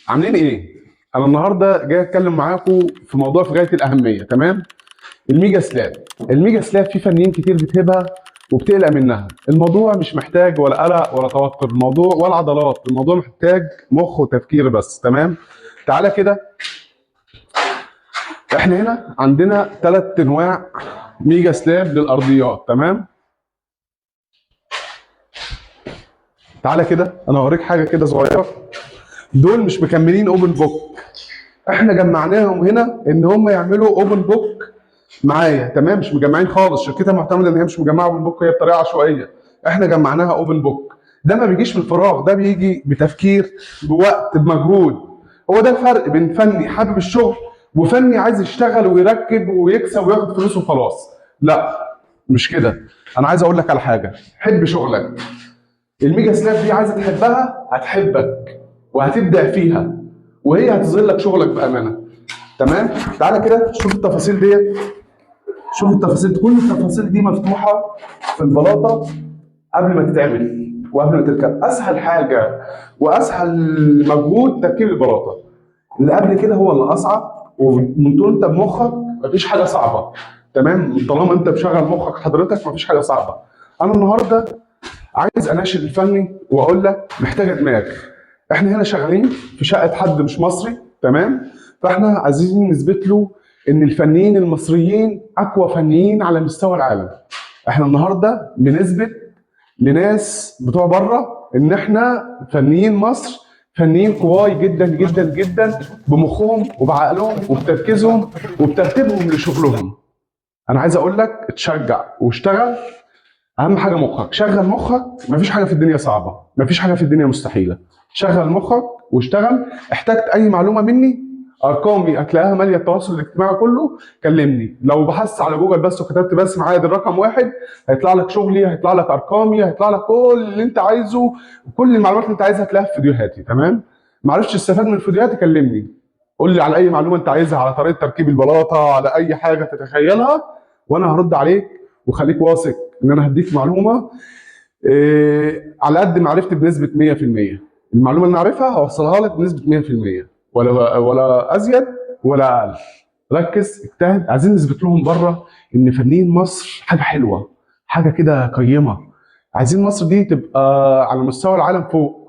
عاملين ايه؟ انا النهارده جاي اتكلم معاكم في موضوع في غايه الاهميه، تمام؟ الميجا سلاب. الميجا سلاب في فنانين كتير بتهبها وبتقلق منها. الموضوع مش محتاج ولا قلق ولا توتر، الموضوع ولا عضلات، الموضوع محتاج مخ وتفكير بس، تمام؟ تعالى كده. احنا هنا عندنا 3 انواع ميجا سلاب للارضيات، تمام؟ تعالى كده انا اوريك حاجه كده صغيره. دول مش مكملين اوبن بوك، احنا جمعناهم هنا ان هم يعملوا اوبن بوك معايا، تمام؟ مش مجمعين خالص، شركتها معتمده ان هي مش مجمعه اوبن بوك، هي بطريقه عشوائيه. احنا جمعناها اوبن بوك. ده ما بيجيش من فراغ، ده بيجي بتفكير، بوقت، بمجهود. هو ده الفرق بين فني حابب الشغل وفني عايز يشتغل ويركب ويكسب وياخد فلوس وخلاص. لا، مش كده. انا عايز اقول لك على حاجه، حب شغلك. الميجا سلاب دي عايزه تحبها هتحبك وهتبدع فيها، وهي هتظهر لك شغلك بامانه، تمام؟ تعالى كده شوف التفاصيل ديت. شوف التفاصيل، كل التفاصيل دي مفتوحه في البلاطه قبل ما تتعمل وقبل ما تركب. اسهل حاجه واسهل مجهود تركيب البلاطه، اللي قبل كده هو اللي اصعب. ومن طول انت بمخك مفيش حاجه صعبه، تمام؟ طالما انت مشغل مخك حضرتك مفيش حاجه صعبه. انا النهارده عايز اناشد الفني واقول لك محتاجه دماغ. احنا هنا شغالين في شقه حد مش مصري، تمام؟ فاحنا عايزين نثبت له ان الفنيين المصريين اقوى فنيين على مستوى العالم. احنا النهارده بنثبت لناس بتوع بره ان احنا فنيين مصر فنيين قواي جدا جدا جدا، بمخهم وبعقلهم وبتركيزهم وبترتيبهم لشغلهم. انا عايز اقول لك اتشجع واشتغل. اهم حاجه مخك، شغل مخك. مفيش حاجه في الدنيا صعبه، مفيش حاجه في الدنيا مستحيله. شغل مخك واشتغل. احتجت اي معلومه مني، ارقامي هتلاقيها ماليه التواصل الاجتماعي كله. كلمني. لو بحثت على جوجل بس وكتبت بس معايا الرقم واحد، هيطلع لك شغلي، هيطلع لك ارقامي، هيطلع لك كل اللي انت عايزه. وكل المعلومات اللي انت عايزها هتلاقيها في فيديوهاتي، تمام؟ معرفتش تستفاد من الفيديوهات كلمني، قول لي على اي معلومه انت عايزها، على طريقه تركيب البلاطه، على اي حاجه تتخيلها، وانا هرد عليك. وخليك واثق ان انا هديك معلومه على قد معرفتي بنسبه 100%. المعلومه اللي انا عارفها هوصلها لك بنسبه 100%، ولا ازيد ولا اقل. ركز، اجتهد. عايزين نثبت لهم بره ان فنيين مصر حاجه حلوه، حاجه كده قيمه. عايزين مصر دي تبقى على مستوى العالم فوق.